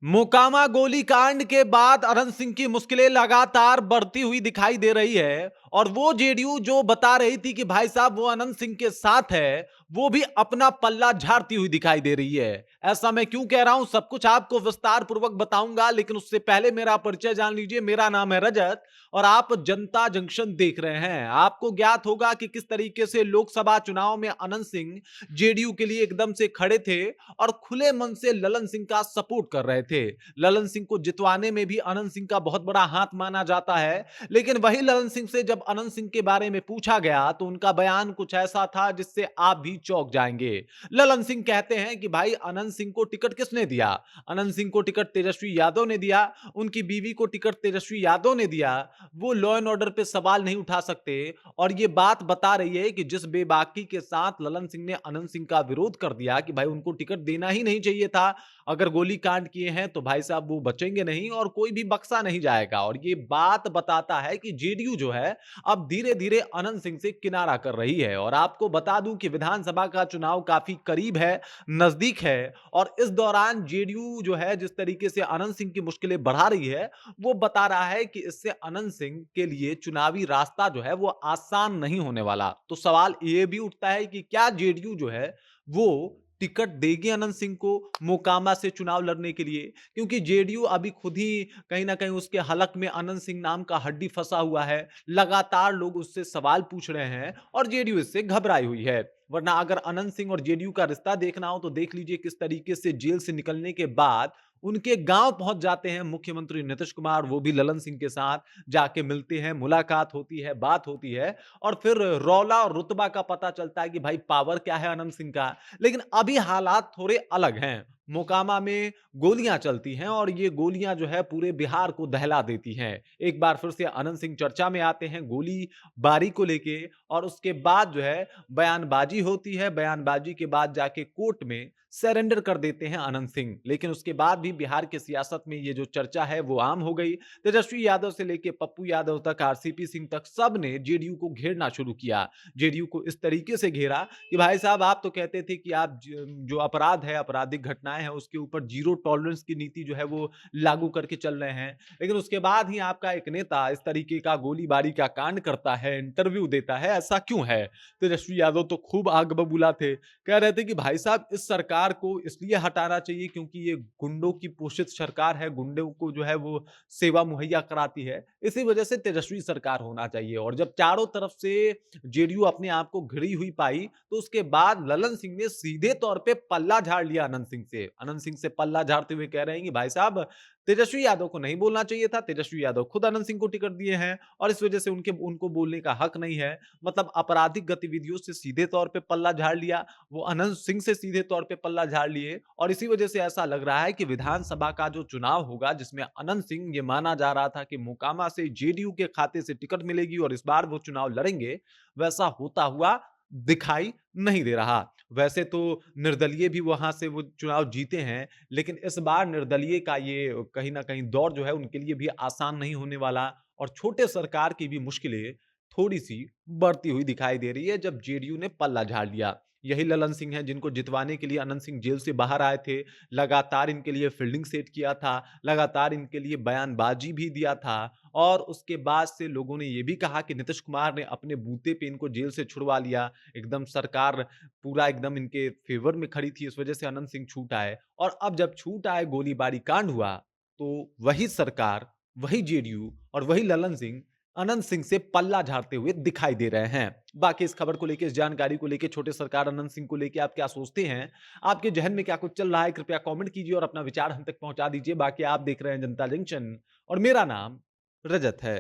मोकामा गोलीकांड के बाद अनंत सिंह की मुश्किलें लगातार बढ़ती हुई दिखाई दे रही है और वो जेडीयू जो बता रही थी कि भाई साहब वो अनंत सिंह के साथ है, वो भी अपना पल्ला झाड़ती हुई दिखाई दे रही है। ऐसा मैं क्यों कह रहा हूं, सब कुछ आपको विस्तार पूर्वक बताऊंगा, लेकिन उससे पहले मेरा परिचय जान लीजिए। मेरा नाम है रजत और आप जनता जंक्शन देख रहे हैं। आपको ज्ञात होगा कि किस तरीके से लोकसभा चुनाव में अनंत सिंह जेडीयू के लिए एकदम से खड़े थे और खुले मन से ललन सिंह का सपोर्ट कर रहे थे। ललन सिंह को जितवाने में भी अनंत सिंह का बहुत बड़ा हाथ माना जाता है, लेकिन वही ललन सिंह से जब अनंत सिंह के बारे में पूछा गया तो उनका बयान कुछ ऐसा था जिससे आप भी चौंक जाएंगे। ललन सिंह कहते हैं कि भाई अनंत सिंह को टिकट किसने दिया? अनंत सिंह को टिकट तेजस्वी यादव ने दिया, उनकी बीवी को टिकट तेजस्वी यादव ने दिया। वो लॉ एंड ऑर्डर पे सवाल नहीं उठा सकते। और ये बात बता रही है कि जिस बेबाकी के साथ ललन सिंह ने अनंत सिंह का विरोध कर दिया कि भाई उनको टिकट देना ही नहीं चाहिए था, अगर गोली कांड किए हैं तो भाई साहब वो बचेंगे नहीं और कोई भी बख्शा नहीं जाएगा। और ये बात बताता है कि जेडीयू जो है अब धीरे धीरे अनंत सिंह से किनारा कर रही है। और आपको बता दूं कि विधानसभा का चुनाव काफी करीब है, नजदीक है, और इस दौरान जेडीयू जो है जिस तरीके से अनंत सिंह की मुश्किलें बढ़ा रही है, वो बता रहा है कि इससे अनंत सिंह के लिए चुनावी रास्ता जो है वो आसान नहीं होने वाला। तो सवाल ये भी उठता है कि क्या जेडीयू जो है वो टिकट देगी अनंत सिंह को मोकामा से चुनाव लड़ने के लिए? क्योंकि जेडीयू अभी खुद ही कहीं ना कहीं उसके हलक में अनंत सिंह नाम का हड्डी फंसा हुआ है। लगातार लोग उससे सवाल पूछ रहे हैं और जेडीयू इससे घबराई हुई है। वरना अगर अनंत सिंह और जेडीयू का रिश्ता देखना हो तो देख लीजिए किस तरीके से जेल से निकलने के बाद उनके गांव पहुंच जाते हैं मुख्यमंत्री नीतीश कुमार, वो भी ललन सिंह के साथ जाके मिलते हैं, मुलाकात होती है, बात होती है और फिर रौला और रुतबा का पता चलता है कि भाई पावर क्या है अनंत सिंह का। लेकिन अभी हालात थोड़े अलग हैं। मोकामा में गोलियां चलती हैं और ये गोलियां जो है पूरे बिहार को दहला देती हैं। एक बार फिर से अनंत सिंह चर्चा में आते हैं गोली बारी को लेके, और उसके बाद जो है बयानबाजी होती है। बयानबाजी के बाद जाके कोर्ट में सरेंडर कर देते हैं अनंत सिंह। लेकिन उसके बाद भी बिहार की सियासत में ये जो चर्चा है वो आम हो गई। तेजस्वी यादव से लेके पप्पू यादव तक, आरसीपी सिंह तक, सब ने जेडीयू को घेरना शुरू किया। जेडीयू को इस तरीके से घेरा कि भाई साहब आप तो कहते थे कि आप जो अपराध है, आपराधिक घटनाएं हैं, उसके ऊपर जीरो टॉलरेंस की नीति जो है वो लागू करके चल रहे हैं। लेकिन उसके बाद ही आपका एक नेता इस तरीके का गोलीबारी का कांड करता है, इंटरव्यू देता है, ऐसा क्यों है? तेजस्वी यादव तो खूब आग बबूला थे, कह रहे थे कि भाई साहब इस सरकार को इसलिए हटाना चाहिए क्योंकि ये गुंडों की पोषित सरकार है, गुंडों को जो है वो सेवा मुहैया कराती है, इसी वजह से तेजस्वी सरकार होना चाहिए। और जब चारों तरफ से जेडीयू अपने आप को घिरी हुई पाई तो उसके बाद ललन सिंह ने सीधे तौर पे पल्ला झाड़ लिया अनंत सिंह से। अनंत सिंह से पल्ला झाड़ते हुए कह रहे हैं कि भाई साहब तेजस्वी यादव को नहीं बोलना चाहिए था, तेजस्वी यादव खुद अनंत सिंह को टिकट दिए हैं और इस वजह से उनके उनको बोलने का हक नहीं है। मतलब आपराधिक गतिविधियों से सीधे तौर पे पल्ला झाड़ लिया, वो अनंत सिंह से सीधे तौर पे पल्ला झाड़ लिए। और इसी वजह से ऐसा लग रहा है कि विधानसभा का जो चुनाव होगा जिसमें अनंत सिंह, ये माना जा रहा था कि मोकामा से जेडीयू के खाते से टिकट मिलेगी और इस बार वो चुनाव लड़ेंगे, वैसा होता हुआ दिखाई नहीं दे रहा। वैसे तो निर्दलीय भी वहां से वो चुनाव जीते हैं, लेकिन इस बार निर्दलीय का ये कहीं ना कहीं दौर जो है उनके लिए भी आसान नहीं होने वाला और छोटे सरकार की भी मुश्किलें थोड़ी सी बढ़ती हुई दिखाई दे रही है जब जेडीयू ने पल्ला झाड़ लिया। यही ललन सिंह हैं जिनको जितवाने के लिए अनंत सिंह जेल से बाहर आए थे, लगातार इनके लिए फील्डिंग सेट किया था, लगातार इनके लिए बयानबाजी भी दिया था। और उसके बाद से लोगों ने ये भी कहा कि नीतीश कुमार ने अपने बूते पे इनको जेल से छुड़वा लिया, एकदम सरकार पूरा एकदम इनके फेवर में खड़ी थी, इस वजह से अनंत सिंह छूट आए। और अब जब छूट आए, गोलीबारी कांड हुआ, तो वही सरकार, वही जेडीयू और वही ललन सिंह अनंत सिंह से पल्ला झाड़ते हुए दिखाई दे रहे हैं। बाकी इस खबर को लेके, इस जानकारी को लेके, छोटे सरकार अनंत सिंह को लेके आप क्या सोचते हैं? आपके जहन में क्या कुछ चल रहा है? कृपया कमेंट कीजिए और अपना विचार हम तक पहुंचा दीजिए। बाकी आप देख रहे हैं जनता जंक्शन और मेरा नाम रजत है।